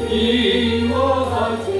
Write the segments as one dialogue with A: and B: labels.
A: 이와 같이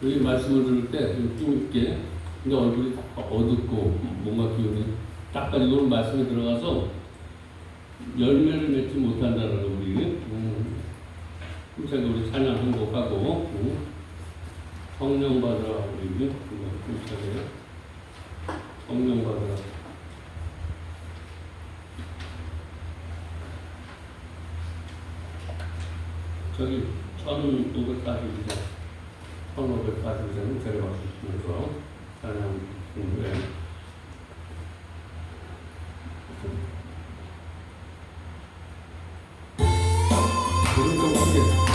A: 여기 말씀을 들을 때 좀 있게 근데 얼굴이 어둡고 뭔가 기운이 딱 가지고 오는 말씀에 들어가서 열매를 맺지 못한다는 거 우리 힘차게 우리 찬양 한곡하고 성령 받으라 우리 힘차게 성령 받으라 저기 1542장 1542장은 제가 맞추시면서 찬양 중에 우리 좀 함께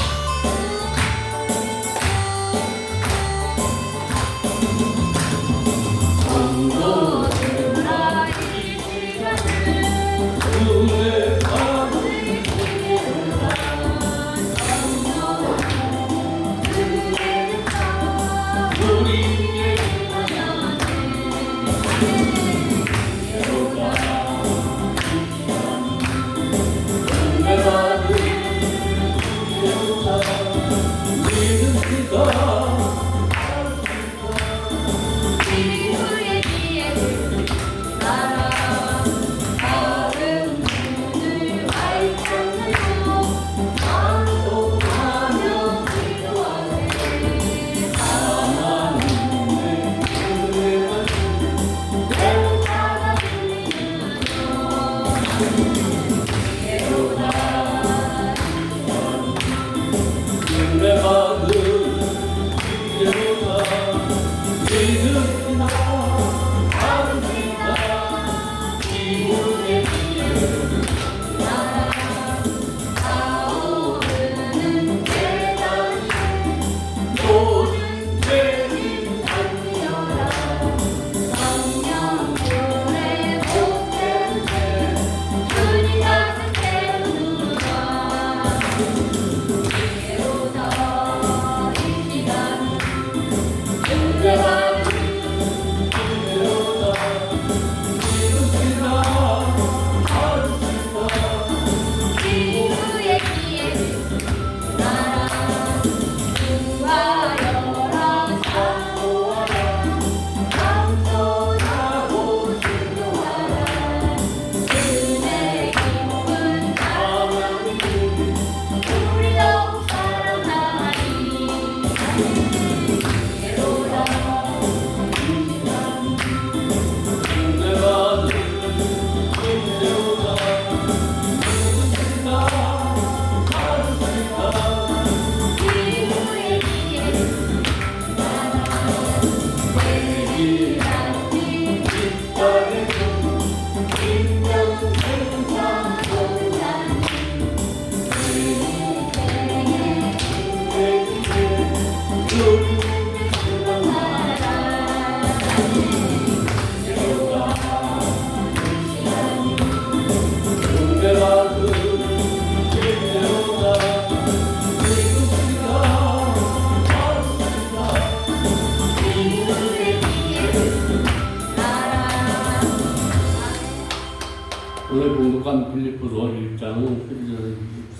A: 오늘 공독한 빌립보서 1장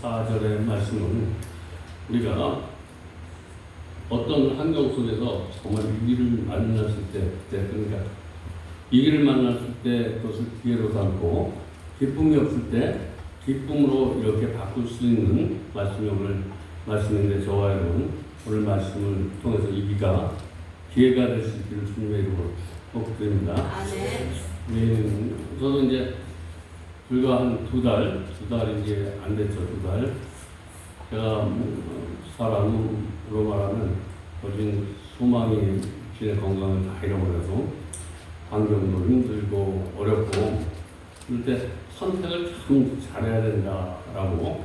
A: 14절의 말씀은 우리가 어떤 환경 속에서 정말 위기를 만났을 때, 그때 그러니까 위기를 만났을 때 그것을 기회로 삼고 기쁨이 없을 때 기쁨으로 이렇게 바꿀 수 있는 말씀이 오늘 말씀인데 저와 여러분 오늘 말씀을 통해서 이 위기가 기회가 될 수 있기를 주님의 이름으로 축복드립니다. 저도 이제 불과 한 두 달 이제 안 됐죠, 두 달. 제가 사람으로 말하면 거진 소망이 진의 건강을 다 잃어버려서 환경도 힘들고 어렵고 그럴 때 선택을 참 잘해야 된다라고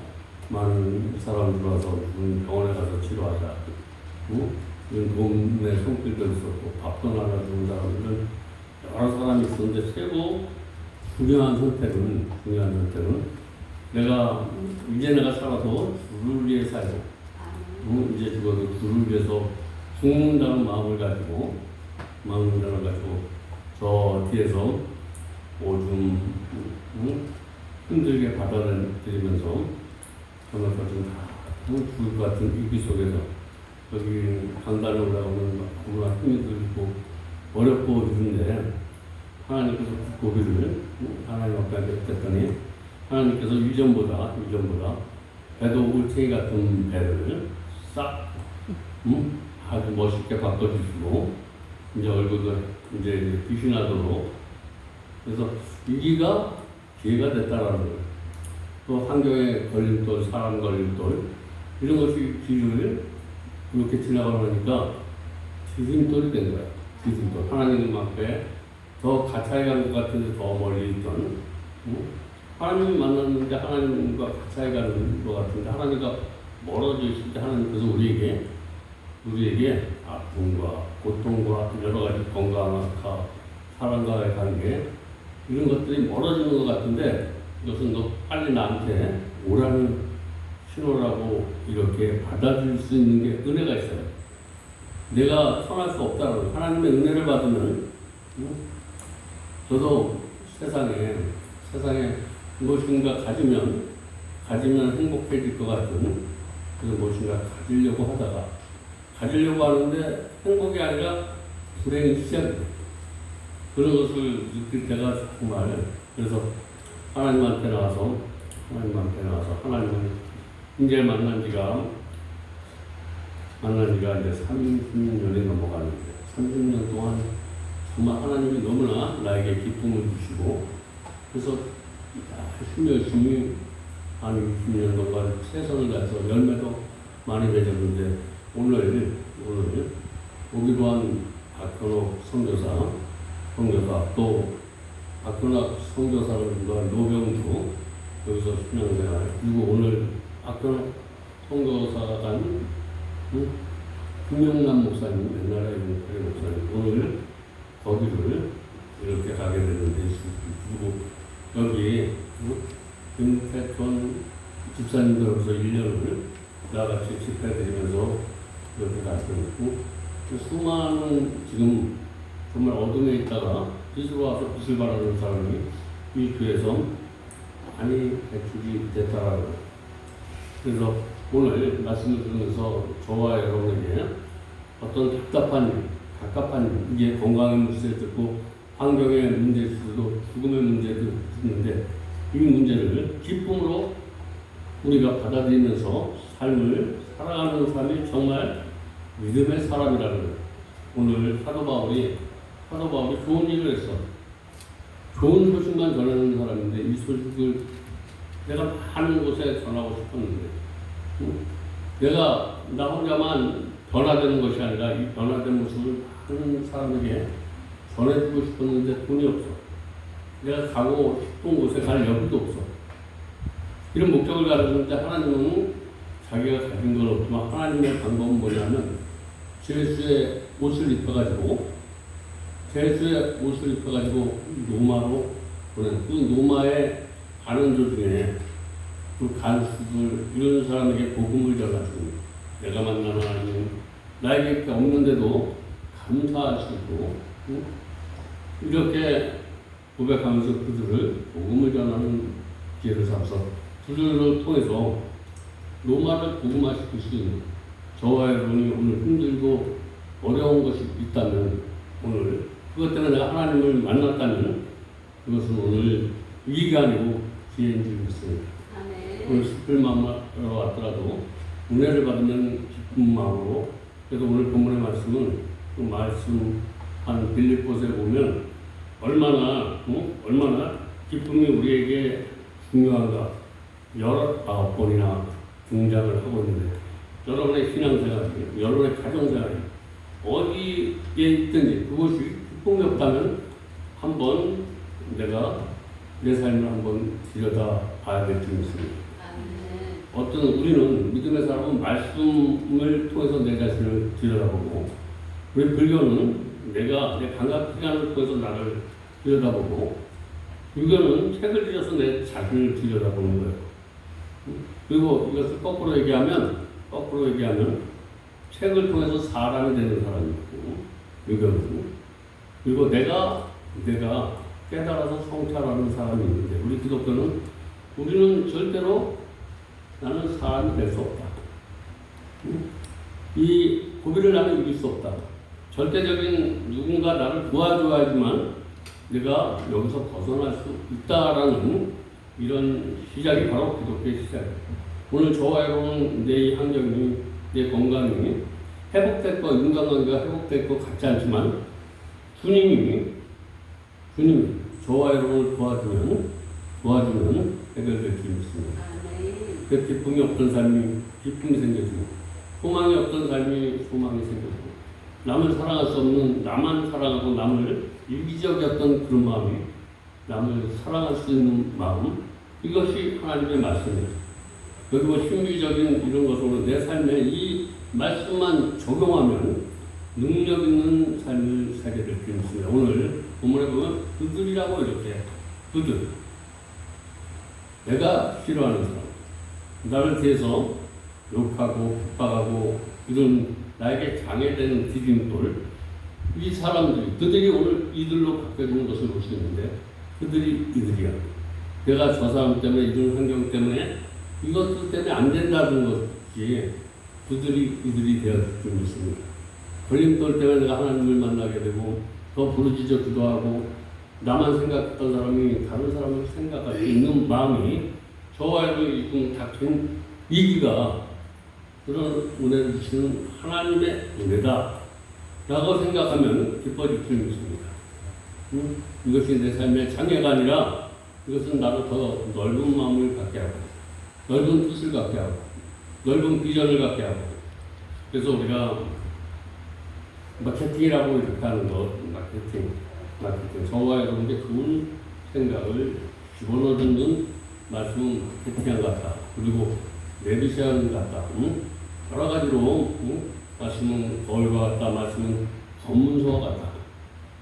A: 많은 사람들 와서 병원에 가서 치료하자. 몸에 손길도 있었고 밥도 나눠주는 사람들은 여러 사람이 있었는데 최고 중요한 선택은 내가 살아서 주를 위해 살고 이제 죽어도 주를 위해서 죽는다는 마음을 가지고 저 뒤에서 오줌 힘들게 받아들이면서 정말 죽을 것 같은 위기 속에서 여기 강단에 올라가면 너무나 힘이 들고 어렵고 이런데 하나님께서 고비를 하나님 앞에 뱉었더니 하나님께서 이전보다 배도 울챙이 같은 배를 싹 아주 멋있게 바꿔주시고 이제 얼굴도 이제 빛이 나도록 그래서 위기가 기회가 됐다라는 거예요. 또 환경에 걸림돌, 사람 걸림돌 이런 것이 길을 그렇게 지나가려니까 디딤돌이 된 거야. 디딤돌. 하나님 앞에 더 가까이 간 것 같은데 더 멀리 있던 하나님을 만났는데 하나님과 가까이 가는 것 같은데 하나님과 멀어져 있을 때 하나님께서 우리에게 아픔과 고통과 여러 가지 건강과 사람과의 관계 이런 것들이 멀어지는 것 같은데 이것은 너 빨리 나한테 오라는 신호라고 이렇게 받아들일 수 있는 게 은혜가 있어요. 내가 선할 수 없다고 하나님의 은혜를 받으면 저도 세상에 무엇인가 가지면 행복해질 것 같은 그래서 무엇인가 가지려고 하는데 행복이 아니라 불행이 시작돼요. 그런 것을 느낄 때가 정말 그래서 하나님한테 나와서 하나님을 이제 만난 지가 이제 30년이 넘어가는데 30년 동안 정말 하나님이 너무나 나에게 기쁨을 주시고 그래서 열심히 한 20년 동안 최선을 다해서 열매도 많이 맺었는데 오늘 오기로 한 박현옥 선교사 또 박현옥 선교사를 위한 노병주 여기서 신앙생활 그리고 오늘 박현옥 선교사가 간 김영남 목사님 옛날에 그래 목사님 오늘 거기를 이렇게 가게 됐는데 그리고 여기 김태천 집사님들로서 1년을 나같이 집회드리면서 이렇게 갔고 수많은 지금 정말 어둠에 있다가 빛으로 와서 빛을 발하는 사람이 이 교회에서 많이 배출이 됐다라고 그래서 오늘 말씀을 들으면서 저와 여러분에게 어떤 갑갑한 이게 건강의 문제도 있고 환경의 문제도 있고 죽음의 문제도 있는데 이 문제를 기쁨으로 우리가 받아들이면서 삶을 살아가는 사람이 정말 믿음의 사람이라는 거예요. 오늘 사도 바울이 좋은 일을 했어. 좋은 소식만 전하는 사람인데 이 소식을 내가 많은 곳에 전하고 싶었는데 내가 나 혼자만 변화되는 것이 아니라 이 변화된 모습을 많은 사람에게 전해주고 싶었는데 돈이 없어. 내가 가고 싶은 곳에 갈 여유도 없어. 이런 목적을 가졌는데 하나님은 자기가 가진 건 없지만 하나님의 방법은 뭐냐면 제수의 옷을 입혀가지고 노마로 보낸 그 노마의 가는 도중에 그 간수들 이런 사람에게 복음을 전하시고 내가 만나는 하나님 나에게 없는데도 감사하시고 이렇게 고백하면서 그들을 복음을 전하는 기회를 삼아서 그들을 통해서 로마를 복음화시킬 수 있는 저와 여러분이 오늘 힘들고 어려운 것이 있다면 오늘 그것 때문에 내가 하나님을 만났다면 그것은 오늘 위기가 아니고 기회인 줄 믿습니다. 오늘 슬픈 마음으로 왔더라도 은혜를 받으면 기쁜 마음으로 그래서 오늘 본문의 말씀은 그 말씀한 빌립보서에 보면 얼마나 기쁨이 우리에게 중요한가 19번이나 등장을 하고 있는데 여러분의 신앙생활이, 여러분의 가정생활이 어디에 있든지 그것이 기쁨이 없다면 한번 내가 내 삶을 한번 들여다 봐야 될 점이 있습니다. 어떤 우리는 믿음의 사람은 말씀을 통해서 내 자신을 들여다보고, 우리 불교는 내가 내 감각 피난을 통해서 나를 들여다보고, 유교는 책을 들여서 내 자신을 들여다보는 거예요. 그리고 이것을 거꾸로 얘기하면 책을 통해서 사람이 되는 사람이고, 유교는. 그리고 내가 깨달아서 성찰하는 사람이 있는데, 우리 기독교는 우리는 절대로 나는 사람이 될 수 없다. 이 고비를 나는 이길 수 없다. 절대적인 누군가 나를 도와줘야지만 내가 여기서 벗어날 수 있다라는 이런 시작이 바로 기독교의 시작이에요. 오늘 저와 여러분 내 환경이, 내 건강이 회복될 거, 인간관계가 회복될 것 같지 않지만 주님이 저와 여러분을 도와주면 해결될 수 있습니다. 그 기쁨이 없던 삶이 기쁨이 생겨지고, 소망이 없던 삶이 소망이 생겨지고, 남을 사랑할 수 없는 나만 사랑하고 남을 이기적이었던 그런 마음이 남을 사랑할 수 있는 마음, 이것이 하나님의 말씀이에요. 여기 뭐 신비적인 이런 것으로 내 삶에 이 말씀만 적용하면 능력 있는 삶을 살게 될 수 있습니다. 오늘 본문에 보면 그들이라고 이렇게, 그들, 내가 싫어하는 사람, 나를 대해서 욕하고 핍박하고 이런 나에게 장애되는 디딤돌, 이 사람들이, 그들이 오늘 이들로 바뀌어지는 것을 볼 수 있는데, 이들이야. 내가 저 사람 때문에, 이런 환경 때문에, 이것들 때문에 안 된다는 것이 이들이 되어질 줄 믿습니다. 걸림돌 때문에 내가 하나님을 만나게 되고, 더 부르짖어 기도하고, 나만 생각했던 사람이 다른 사람을 생각할 수 있는 마음이 저와 여러분이 지금 닥친 위기가 그런 은혜를 주시는 하나님의 은혜다 라고 생각하면 기뻐질 줄 믿습니다. 이것이 내 삶의 장애가 아니라 이것은 나를 더 넓은 마음을 갖게 하고, 넓은 뜻을 갖게 하고, 넓은 비전을 갖게 하고, 그래서 우리가 마케팅이라고 이렇게 하는 것, 마케팅. 저와 여러분께 좋은 생각을 집어넣는 말씀은 마케팅한 것 같다. 그리고 내비시하는 것 같다. 여러 가지로 말씀은 거울과 같다. 말씀은 전문서와 같다.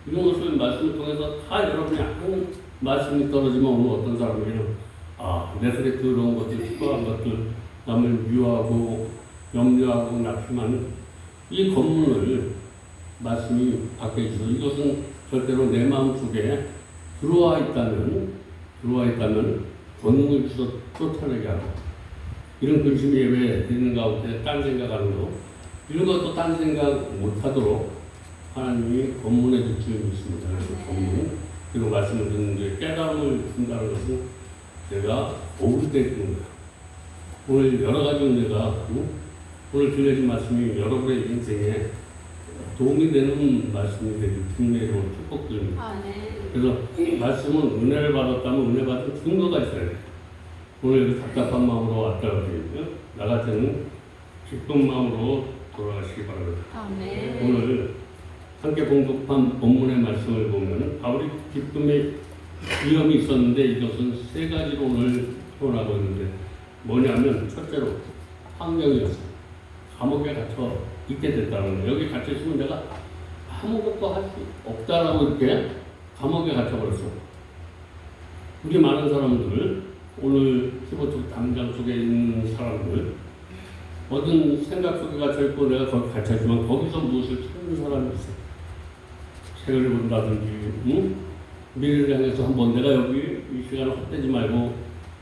A: 이런 것을 말씀을 통해서 다 여러분이 한 말씀이 떨어지면 오늘 어떤 사람에게는 내 속에 들어온 것들, 추가한 것들, 남을 미워하고 염려하고 낙심하는 이 검문을 말씀이 밖에 있어서 이것은 절대로 내 마음 속에 들어와 있다면 권능을 주서 쫓아내게 하고, 이런 근심 예외 되는 가운데 딴 생각하는 거, 이런 것도 딴 생각 못하도록 하나님이 권문해 줄 줄 믿습니다. 그래서 권문, 그리고 말씀을 듣는데 깨달음을 준다는 것은 내가 오를 때 주는 거야. 오늘 여러 가지 은혜가, 오늘 들려진 말씀이 여러분의 인생에 도움이 되는 말씀이 되길 주님의 축복드립니다. 그래서 말씀은 은혜를 받았다면 은혜 받은 증거가 있어야 돼. 오늘 답답한 마음으로 왔다 그러니까 나 같은 기쁜 마음으로 돌아가시기 바랍니다. 오늘 함께 공독한 본문의 말씀을 보면 바울이 기쁨의 위험이 있었는데 이것은 세 가지로 오늘 표현하고 있는데 뭐냐면, 첫째로 환경이었어요. 감옥에 갇혀 있게 됐다는 거예요. 여기 갇혀 있으면 내가 아무것도 할 수 없다라고 이렇게 감옥에 갇혀버렸어. 우리 많은 사람들, 오늘 키보드 담장 속에 있는 사람들, 어떤 생각 속에 갇혀있고 내가 거기 갇혀있지만 거기서 무엇을 찾는 사람이 있어. 책을 본다든지, 미래를 향해서 한번 내가 여기 이 시간을 헛되지 말고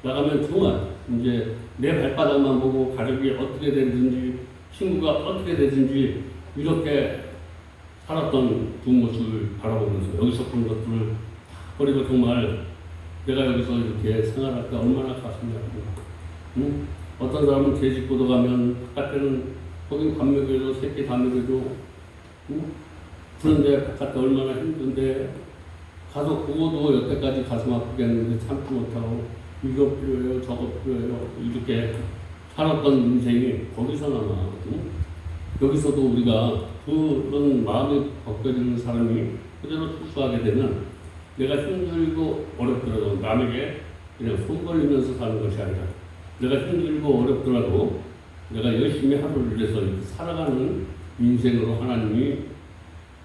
A: 나가면 정말 이제 내 발바닥만 보고 가족이 어떻게 되든지 친구가 어떻게 되든지 이렇게 살았던 그 모습을 바라보면서 여기서 그런 것들을 버리고 정말 내가 여기서 이렇게 생활할 때 얼마나 가슴이 아프고, 어떤 사람은 재직보도 가면 바깥에는 거기 밥 먹여줘, 새끼 밥 먹여줘, 그런데 바깥에 얼마나 힘든데 가서 그거도 여태까지 가슴 아프게 했는데 참지 못하고 이거 필요해요, 저거 필요해요, 이렇게 살았던 인생이 거기서 나나. 여기서도 우리가 그런 마음이 벗겨지는 사람이 그대로 출소하게 되면 내가 힘들고 어렵더라도 남에게 그냥 손 벌리면서 사는 것이 아니라 내가 힘들고 어렵더라도 내가 열심히 하루를 위해서 살아가는 인생으로 하나님이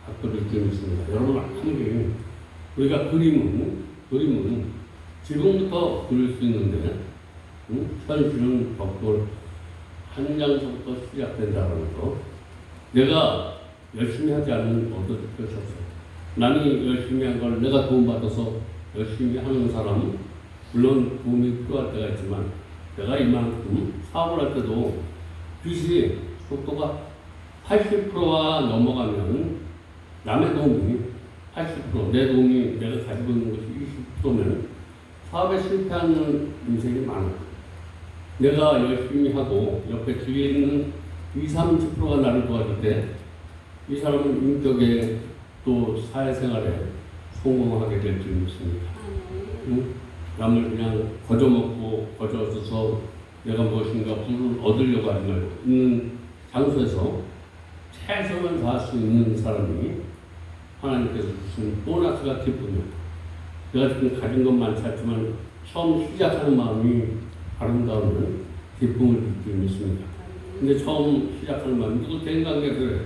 A: 바꿔줄 줄 믿습니다. 여러분, 한개 우리가 그림은 지금부터 그릴 수 있는데 현실은 벽돌 한 장부터 시작된다는 거. 내가 열심히 하지 않으면 얻을 것이 없어. 남이 열심히 한 걸 내가 도움받아서 열심히 하는 사람은 물론 도움이 필요할 때가 있지만 내가 이만큼 사업을 할 때도 빚이 속도가 80%가 넘어가면 남의 도움이 80%, 내 도움이 내가 가지고 있는 것이 20%면 사업에 실패하는 인생이 많아. 내가 열심히 하고 옆에 뒤에 있는 20, 30%가 나를 도와줄 때 이 사람은 인격에 또 사회생활에 성공하게 될 줄 믿습니다. 남을 그냥 거저먹고 거저서서 내가 무엇인가 부를 얻으려고 하지 말고 있는 장소에서 최선을 다할 수 있는 사람이 하나님께서 주신 보너스가 기쁨이다. 내가 지금 가진 것 많지 않지만 처음 시작하는 마음이 아름다우면 기쁨을 느끼게 믿습니다. 근데 처음 시작하는 마음이 누구 대인관계 그래.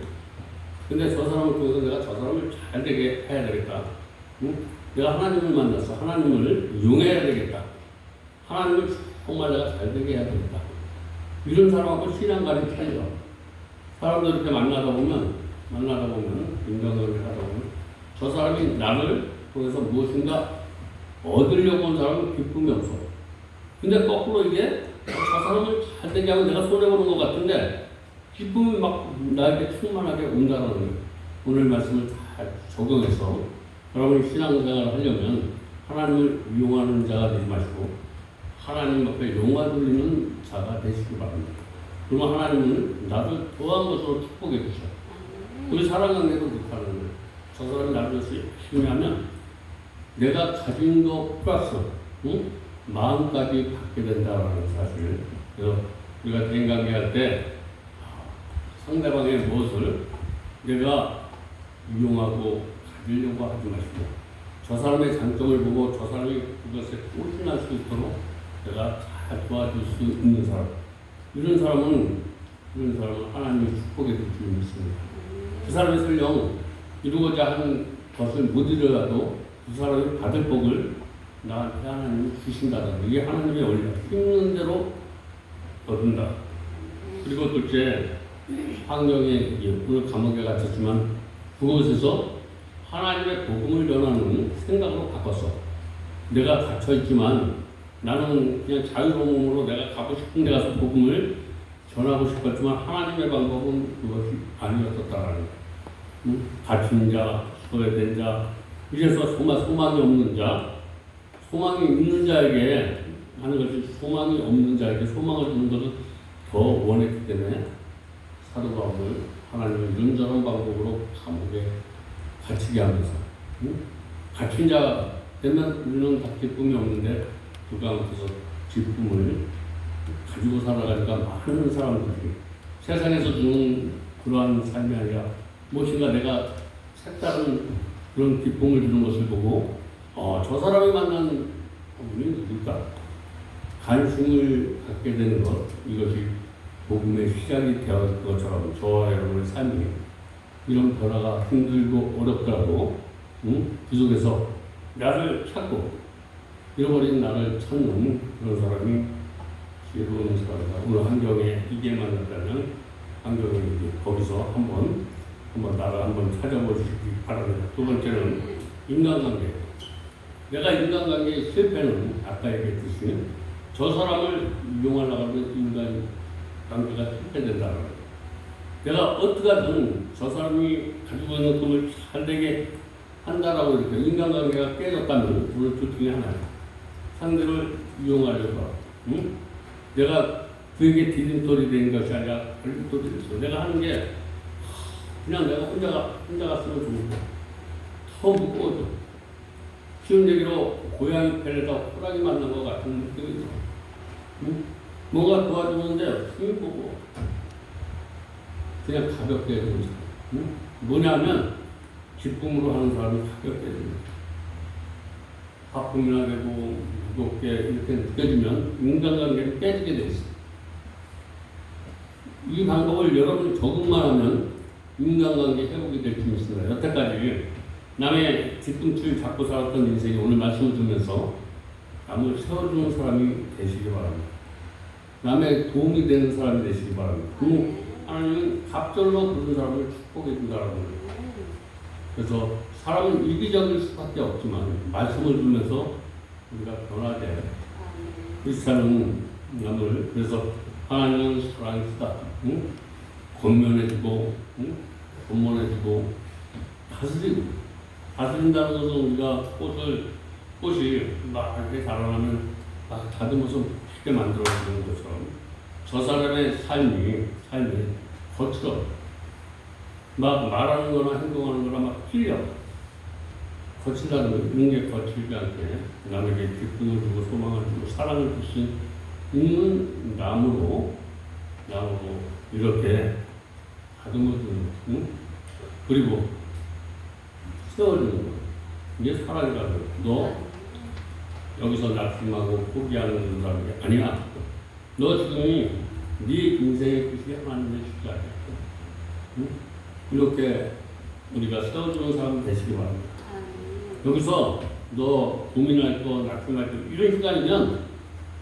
A: 근데 저 사람을 통해서 내가 저 사람을 잘 되게 해야 되겠다. 내가 하나님을 만나서 하나님을 이용해야 되겠다. 하나님을 정말 내가 잘 되게 해야 되겠다. 이런 사람하고 신앙관이 틀려. 사람들 이렇게 만나다 보면 인간관계를 하다 보면 저 사람이 나를 통해서 무엇인가 얻으려고 온 사람은 기쁨이 없어. 근데 거꾸로 이게 저 사람을 잘 되게 하면 내가 손해보는 것 같은데 기쁨이 막 나에게 충만하게 온다는 거예요. 오늘 말씀을 다 적용해서 여러분이 신앙생활을 하려면 하나님을 이용하는 자가 되지 마시고 하나님 앞에 용화 돌리는 자가 되시기 바랍니다. 그러면 하나님은 나를 더한 것으로 축복해 주셔요. 우리 사랑관계도 그렇다는 거예요. 저 사람이 나를 위해서 열심히 하면 내가 가진 거 플러스 마음까지 받게 된다는 사실. 그래서 우리가 대인관계할 때 상대방의 무엇을 내가 이용하고 가지려고 하지 마시고 저 사람의 장점을 보고 저 사람이 그것에 꼴찌날 수 있도록 내가 잘 도와줄 수 있는 사람. 이런 사람은 하나님의 축복에 줄 줄 믿습니다. 그 사람이 설령 이루고자 하는 것을 못 이루어도 그 사람이 받을 복을 나한테 하나님이 주신다는 이게 하나님의 원리야. 힘든 대로 얻는다. 그리고 둘째, 환경에 오늘 감옥에 갇혔지만 그곳에서 하나님의 복음을 전하는 생각으로 바꿨어. 내가 갇혀있지만 나는 그냥 자유로운 몸으로 내가 가고 싶은 데 가서 복음을 전하고 싶었지만 하나님의 방법은 그것이 아니었었다라는 거야. 갇힌 자, 소외된 자, 이래서 정말 소망이 없는 자, 소망이 있는 자에게 하는 것이 소망이 없는 자에게 소망을 주는 것을 더 원했기 때문에 사도 바울을 하나님의 이런저런 방법으로 감옥에 갇히게 하면서 갇힌 자 되면 우리는 다 기쁨이 없는데 그 가운데서 기쁨을 가지고 살아가니까 많은 사람들이 세상에서 주는 그러한 삶이 아니라 무엇인가 내가 색다른 그런 기쁨을 주는 것을 보고 저 사람이 만난 분이 누굴까? 관심을 갖게 되는 것, 이것이 복음의 시작이 되었던 것처럼 저와 여러분의 삶이 이런 변화가 힘들고 어렵더라도 그 속에서 나를 찾고 잃어버린 나를 찾는 그런 사람이 지혜로운 사람이다. 오늘 환경에 이게 만났다면 환경에 거기서 한번 나를 한번 찾아보시기 바랍니다. 두 번째는 인간관계. 내가 인간관계의 실패는 아까 얘기했듯이 저 사람을 이용하려고 하면 인간관계가 실패된다는 거예요. 내가 어떻게 하든 저 사람이 가지고 있는 꿈을 잘 되게 한다라고 이렇게 인간관계가 깨졌다면 오늘 둘 중에 하나예요. 상대를 이용하려고 하고, 내가 그에게 디딤돌이 되는 것이 아니라 걸림돌이 됐어. 내가 하는 게 그냥 내가 혼자 갔으면 좋은데 더 무거워져. 쉬운 얘기로 고양이 펠에다 호랑이 만난 것 같은 느낌이 들어. 뭔가 도와주는데 힘이 보고 그냥 가볍게 해주는 사람. 응? 뭐냐면 기쁨으로 하는 사람이 가볍게 해줍니다. 바쁨이나 되고 무겁게 이렇게 느껴지면 인간관계를 깨지게 돼 있어요. 이 방법을 여러분이 적응만 하면 인간관계 회복이 될 수 있습니다. 여태까지 남의 뒤꿈치를 잡고 살았던 인생이 오늘 말씀을 주면서 남을 세워주는 사람이 되시기 바랍니다. 남의 도움이 되는 사람이 되시기 바랍니다. 하나님은 갑절로 그런 사람을 축복해 준다는 거예요. 그래서 사람은 이기적일 수밖에 없지만 말씀을 주면서 우리가 변화돼야 돼요. 크리스찬은 남을 그래서 하나님은 사랑이시다. 응? 권면해주고 응? 권면해주고 다스린다는 것은 우리가 꽃이 막 이렇게 자라나면 막 다듬어서 쉽게 만들어주는 것처럼 저 사람의 삶이 거칠어. 막 말하는 거나 행동하는 거나 막 틀려. 거칠다는 거, 이런 게 거칠지 않게 남에게 기쁨을 주고 소망을 주고 사랑을 줄 수 있는 나무로 이렇게 다듬어주는 응? 그리고 세워주는 거. 이게 사랑이라고 해요. 너 여기서 낙심하고 포기하는 사람이 아니야. 너 지금이 네 인생의 끝이 하나님의 주자야. 응? 이렇게 우리가 세워주는 사람 되시기 바랍니다. 여기서 너 고민할 거, 낙심할 거 이런 시간이면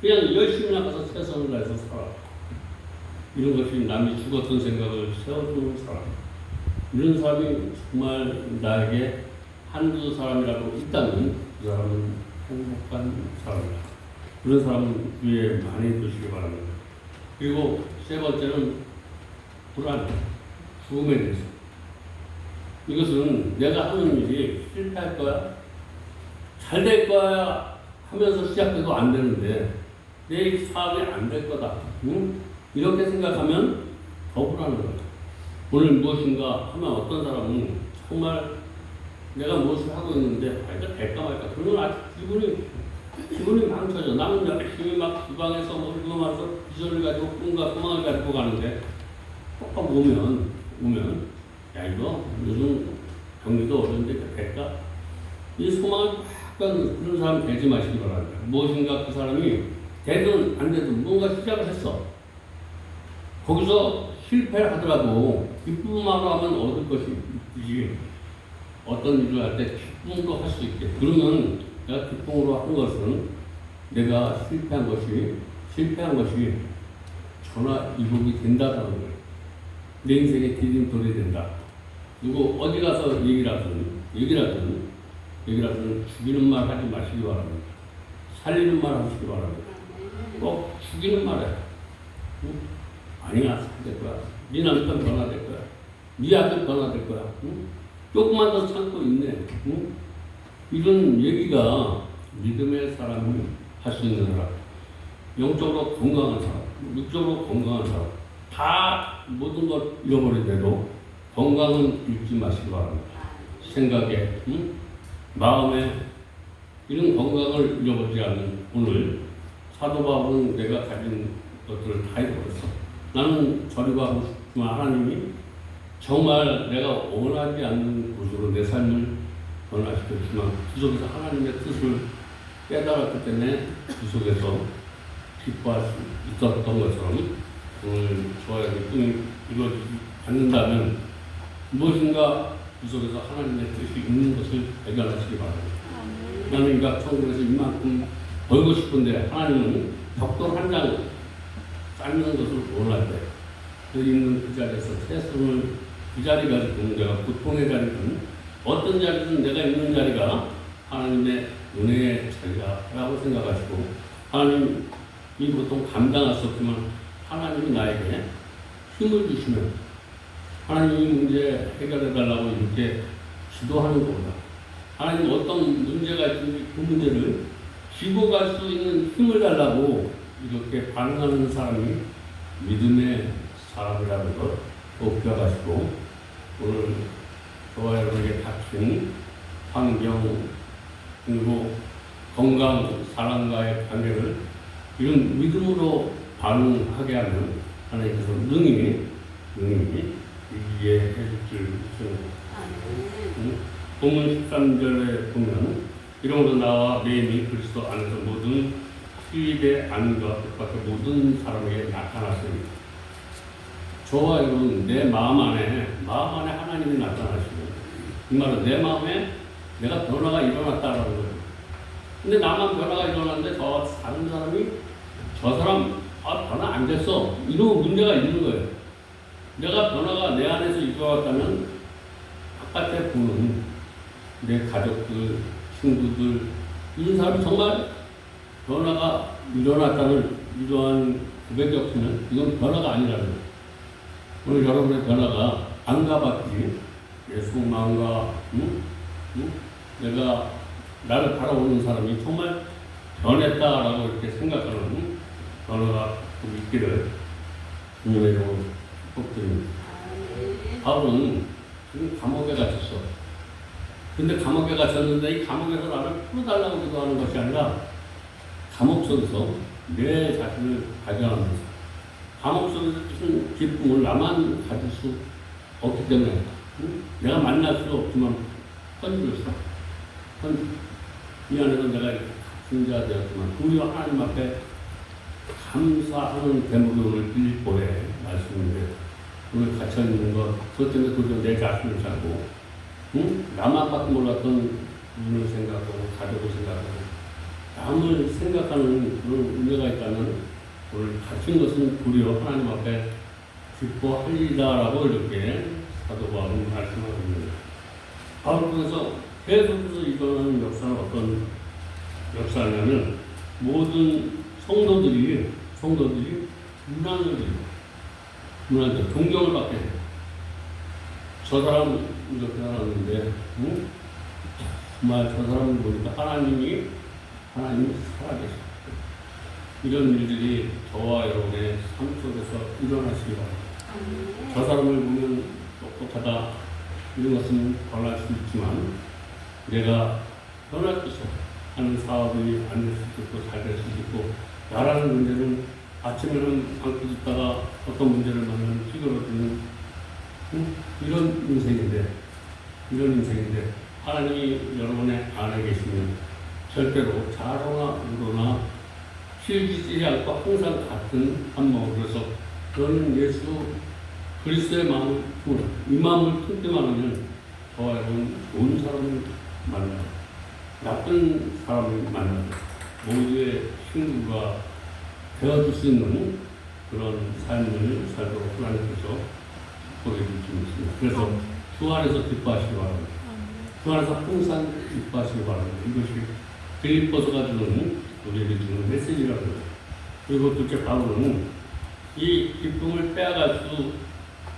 A: 그냥 열심히 나가서 최선을 다해서 살아. 이런 것이 남이 죽었던 생각을 세워주는 사람. 이런 사람이 정말 나에게 한두 사람이라도 있다면 그 사람은 행복한 사람이다. 그런 사람은 위에 많이 두시기 바랍니다. 그리고 세 번째는 불안, 죽음에 대해서. 이것은 내가 하는 일이 실패할 거야, 잘 될 거야 하면서 시작해도 안 되는데 내 사업이 안 될 거다. 응? 이렇게 생각하면 더 불안한 거야. 오늘 무엇인가 하면 어떤 사람은 정말 내가 무엇을 하고 있는데 이거 될까 말까 그러면 아주 기분이 망쳐져. 나는 열심히 막 주방에서 뭐 이거 말해서 비전을 가지고 꿈과 소망을 가지고 가는데 꼭 오면 야 이거 요즘 경기도 어려운데 될까? 이 소망을 약간 그런 사람 되지 마시기 바랍니다. 무엇인가 그 사람이 되든 안 되든 뭔가 시작을 했어. 거기서 실패를 하더라도 기쁨으로 하면 얻을 것이 있지. 어떤 일을 할 때 기쁨으로 할 수 있게. 그러면 내가 기쁨으로 한 것은 내가 실패한 것이 전화 위복이 된다는 거예요. 내 인생의 디딤돌이 된다. 그리고 어디 가서 얘기라든 죽이는 말 하지 마시기 바랍니다. 살리는 말 하시기 바랍니다. 꼭 죽이는 말 해. 응? 아니야, 살 될 거야. 네 남편 변화될 거야. 네 아들 변화될 거야. 응? 조금만 더 참고 있네. 응? 이런 얘기가 믿음의 사람이 할 수 있는 사람. 영적으로 건강한 사람, 육적으로 건강한 사람. 다 모든 것 잃어버리더라도 건강은 잃지 마시기 바랍니다. 생각에, 응? 마음에 이런 건강을 잃어버리지 않는 오늘 사도 바울은 내가 가진 것들을 다 잃어버렸어. 나는 저리가 하고 싶지만 하나님이 정말 내가 원하지 않는 곳으로 내 삶을 변화시켰지만 그 속에서 하나님의 뜻을 깨달았기 때문에 그 속에서 기뻐할 수 있었던 것처럼 오늘 저의 꿈이 이루어지지 않는다면 무엇인가 그 속에서 하나님의 뜻이 있는 것을 발견하시기 바랍니다. 나는 이가 천국에서 이만큼 벌고 싶은데 하나님은 벽돌 한 장 쌓는 것을 원할 때 여기 있는 그 자리에서 최선을 그 자리가 지금 내가 고통의 자리든 어떤 자리든 내가 있는 자리가 하나님의 은혜의 자리다라고 생각하시고 하나님 이 고통 감당할 수 없지만 하나님이 나에게 힘을 주시면 하나님 이 문제 해결해 달라고 이렇게 기도하는 것보다 하나님 어떤 문제가 있든지 그 문제를 지고 갈 수 있는 힘을 달라고 이렇게 반응하는 사람이 믿음의 사람이라는 것 꼭 기억하시고 오늘 저와 여러분에게 닥친 환경 그리고 건강, 사람과의 관계를 이런 믿음으로 반응하게 하면 하나님께서 능히 이해해 줄 줄. 본문 13절에 보면 이러므로 나와 매임이 그리스도 안에서 모든 수입의 안과 뜻밖의 모든 사람에게 나타났습니다. 저와 여러분 내 마음 안에 하나님이 나타나시고 이 말은 내 마음에 내가 변화가 일어났다라는 거예요. 근데 나만 변화가 일어났는데 다른 사람이 저 사람 변화 안 됐어 이런 문제가 있는 거예요. 내가 변화가 내 안에서 일어났다면 바깥에 보는 내 가족들, 친구들 이런 사람이 정말 변화가 일어났다는 이러한 고백이 없으면 이건 변화가 아니라는 거예요. 오늘 여러분의 변화가 안과 밖이 내 속마음과 내가 나를 바라보는 사람이 정말 변했다라고 이렇게 생각하는 변화가 있기를 주님의 이름으로 축복드립니다. 바울은 지금 감옥에 갇혔어. 근데 감옥에 갇혔는데 이 감옥에서 나를 풀어달라고 기도하는 것이 아니라 감옥 속에서 내 자신을 발견하면서 감옥 속에서 무슨 기쁨을 나만 가질 수 없기 때문에 내가 만날 수 없지만 헌주였어. 이 안에서 내가 갇힌 자 되었지만 우리와 하나님 앞에 감사하는 대목이 오늘 빌립보의 말씀인데 오늘 갇혀있는 것 그것 때문에 도저히 내 자신을 살고 나만 밖에 몰랐던 부분을 생각하고 가족을 생각하고 남을 생각하는 그런 은혜가 있다면 오늘 갇힌 것은 도리어 하나님 앞에 기뻐하리다라고 이렇게 사도 바울은 말씀하고 있습니다. 바울에서 계속해서 일어나는 역사는 어떤 역사냐면 모든 성도들이 문안을 존경을 받게 해요. 저 사람 이렇게 살았는데 정말 저 사람을 보니까 하나님이 살아계셔. 이런 일들이 저와 여러분의 삶 속에서 일어나시기 바랍니다. 저 사람을 보면 똑똑하다 이런 것은 변할 수 있지만 내가 변할 것이야 하는 사업이 안 될 수도 있고 잘 될 수도 있고 나라는 문제는 아침에는 방구 듣다가 어떤 문제를 만나면 찌그러지는 이런 인생인데 하나님이 여러분의 안에 계시면 절대로 자로나 우로나 실기지 않고 항상 같은 한 마음으로서 너는 예수 그리스도의 마음을 품으라. 이 마음을 품기만 하면 저와 여러분 좋은 사람을 만나고 나쁜 사람을 만나고 모두의 친구가 되어줄 수 있는 그런 삶을 살도록 하나님께서 축복해 주십니다. 그래서 주 안에서 기뻐하시기 바랍니다. 주 안에서 항상 기뻐하시기 바랍니다. 이것이 빌립보서가 주는 우리에게 주는 메시지라는 거예요. 그리고 둘째 바울은 이 기쁨을 빼앗을 수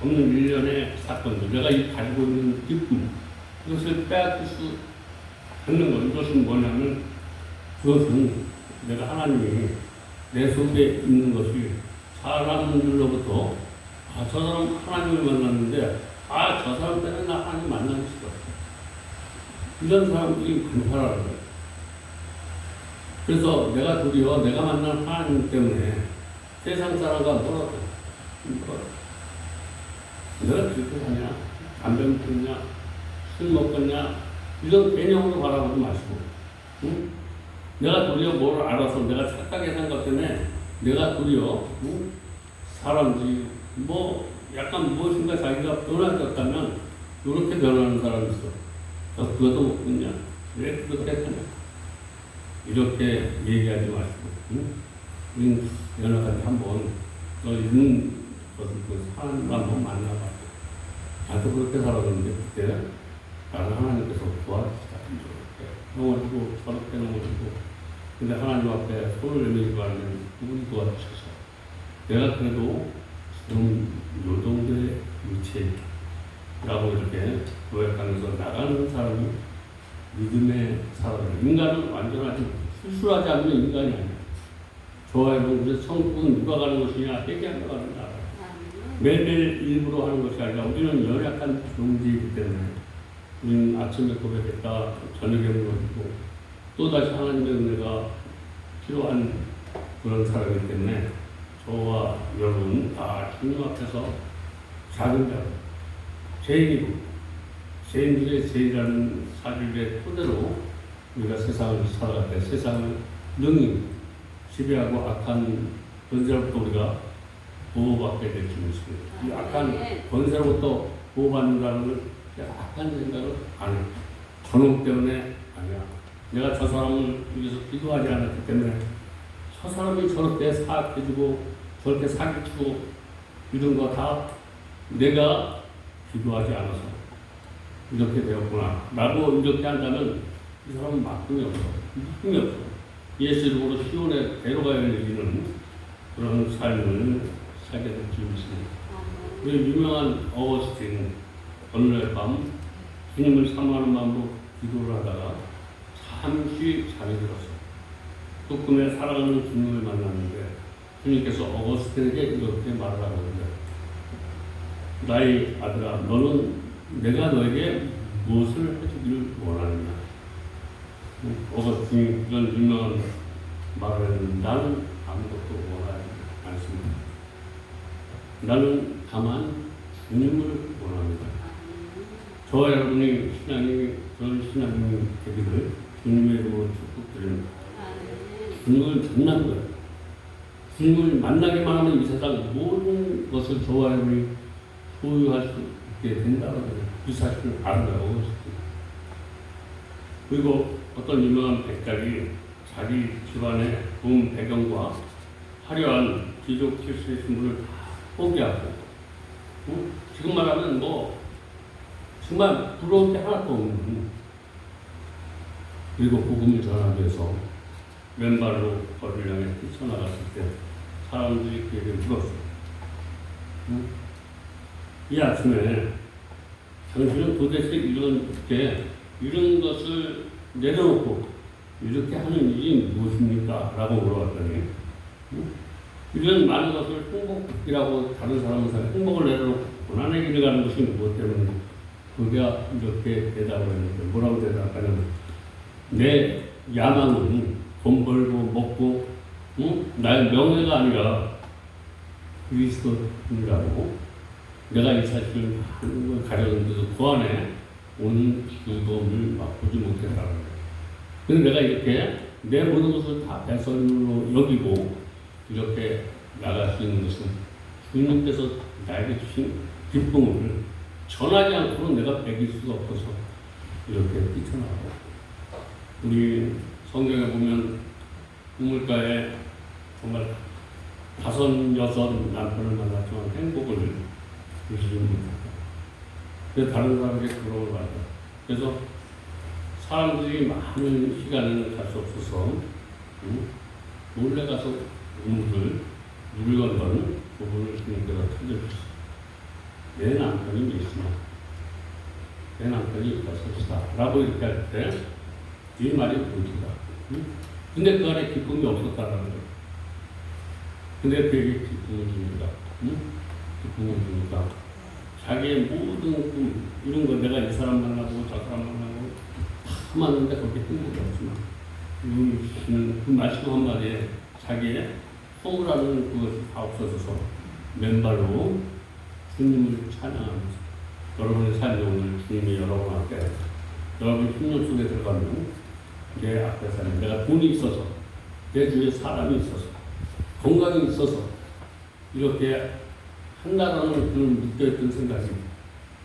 A: 없는 일련의 사건들, 내가 가지고 있는 기쁨, 이것을 빼앗을 수 없는 것, 이것은 뭐냐면 그것은 내가 하나님이 내 속에 있는 것이 사람들로부터 저 사람 하나님을 만났는데 저 사람 때문에 나 하나님 만나기 싫어. 이런 사람들이 많다라는 거예요. 그래서 내가 도리어 내가 만난 하나님 때문에 세상 사람과 뭐라고 내가 그렇게 사냐, 담배 피우냐, 술 먹겠냐 이런 개념으로 바라보지 마시고 내가 도리어 뭘 알아서 내가 착하게 산 것 때문에 내가 도리어 사람들이 약간 무엇인가 자기가 변화졌다면 이렇게 변하는 사람이 있어. 그것도 못 듣냐? 왜 그렇게 했냐? 이렇게 얘기하지 마시고 우린 연락한테 한번 너 있는 것을 사람과 한번 만나봐. 나도 그렇게 살았는데 그때 나를 하나님께서 도와주시다. 넘어지고 저렇게 넘어지고 근데 하나님 앞에 손을 내밀고 하는 누군이 도와주셔서 내가 그래도 지금 요 정도의 위치라고 이렇게 고백하면서 나가는 사람이 믿음의 사람이에요. 인간은 완전하지 수술하지 않는 인간이 아니에요. 저와 여러분 그래서 천국은 누가 가는 것이냐 회개하며 가는 나라. 매일매일 일부러 하는 것이 아니라 우리는 연약한 존재이기 때문에 우리는 아침에 고백했다 저녁에 무너지고 또다시 하나님의 은혜가 필요한 그런 사람이기 때문에 저와 여러분 다 주님 앞에서 작은 자로 죄인이고 죄인 중에 죄인이라는 사실의 토대로 우리가 세상을 살아갈 때 세상을 능히 지배하고 악한 권세로부터 우리가 보호받게 될 줄 믿습니다. 이 악한 권세로부터 보호받는다는 걸 악한 생각을 안 해요. 저놈 때문에 아니야. 내가 저 사람을 위해서 기도하지 않았기 때문에 저 사람이 저렇게 사악해지고 저렇게 사기치고 이런 거 다 내가 기도하지 않아서 이렇게 되었구나 라고 이렇게 한다면 이 사람은 막힘이 없어. 힘이 없어. 예수 이름으로 시온에 데려가야 되는 그런 삶을 살게 될 줄 믿습니다. 그 유명한 어거스틴 어느 날 밤 주님을 사모하는 마음으로 기도를 하다가 잠시 잠이 들었어요. 또 꿈에 사랑하는 주님을 만났는데 주님께서 어거스틴에게 이렇게 말을 하거든요. 나의 아들아, 너는 내가 너에게 무엇을 해주기를 원하느냐? 어거스틴이 이런 유명한 말을 했는데 나는 아무것도 원하지 않습니다. 나는 다만 주님을 원합니다. 저와 여러분이 저는 신앙이 되기를 주님의 이름으로 축복드립니다. 주님을 만난 거예요. 주님을 만나기만 하면 이 세상 모든 것을 저와 여러분이 소유할 수 있게 된다는 거예요. 그 사실을 알아요. 그리고 어떤 유명한 백작이 자기 집안의 좋은 배경과 화려한 귀족칠 수 있는 분을 다 포기하고, 지금 말하면 뭐 정말 부러울 게 하나도 없는, 그리고 복음을 전하기 위해서 맨발로 거리를 향해 뛰쳐나갔을 때 사람들이 그에게 물었어요. 이 아침에 당신은 도대체 이런 것을 내려놓고 이렇게 하는 일이 무엇입니까? 라고 물어봤더니 이런 많은 것을 행복이라고 다른 사람은 행복을 내려놓고 고난의 길을 가는 것이 무엇 때문에 그가 이렇게 대답을 했는데 뭐라고 대답하냐면 내 야망은 돈 벌고 먹고 나의 명예가 아니라 그리스도인이라고 내가 이 사실을 하는 걸 가졌는데도 그 안에 오는 즐거움을 맛보지 못했다는 거예요. 그래서 내가 이렇게 내 모든 것을 다 배설로 여기고 이렇게 나갈 수 있는 것은 주님께서 나에게 주신 기쁨을 전하지 않고는 내가 배길 수가 없어서 이렇게 뛰쳐나가고, 우리 성경에 보면 우물가에 정말 5, 6 남편을 만났지만 행복을 누리지 못했다. 그래서 다른 사람에게 부러움을 받았다. 그래서 사람들이 많은 시간을 갈 수 없어서 몰래 가서 우물을 물건거는 부분을 주님께서 찾아주셨어요. 내 남편이 예수냐, 내 남편이 예수시다 라고 이렇게 할 때 이 말이 보이다. 근데 그 안에 기쁨이 없었다는 거예요. 근데 그에게 기쁨을 줍니다. 기쁨을 주니까 자기의 모든 꿈, 이런 거 내가 이 사람 만나고 저 사람 만나고 다 맞는데 거기에 행복이 없지만 그 말씀 한마디에 자기의 허물하는 그것이 다 없어져서 맨발로 주님을 찬양하면서 여러분의 삶에 오늘 주님이 여러분 앞에 여러분 흉년 속에 들어가면 내 앞에 사는 내가 돈이 있어서 내 주위에 사람이 있어서 건강이 있어서 이렇게 한다라는 그런 묶여있던 생각이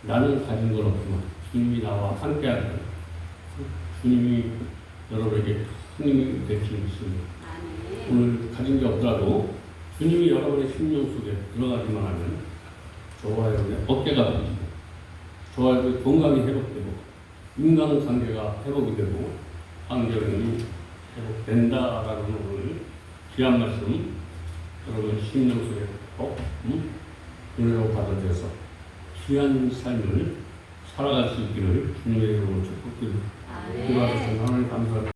A: 나는 가진 건 없지만 주님이 나와 함께하는 주님이 여러분에게 큰 힘이 될 수 있습니다. 오늘 가진 게 없더라도 주님이 여러분의 심령 속에 들어가기만 하면 저와 여러분의 어깨가 부러지고 저와 여러분의 건강이 회복되고 인간관계가 회복이 되고 환경이 회복된다라는 오늘 귀한 말씀 여러분 심령 속에 꼭 은혜로 받아들여서 귀한 삶을 살아갈 수 있기를 주님의 이름으로 축복드립니다. 기도하겠습니다. 하나님 감사합니다.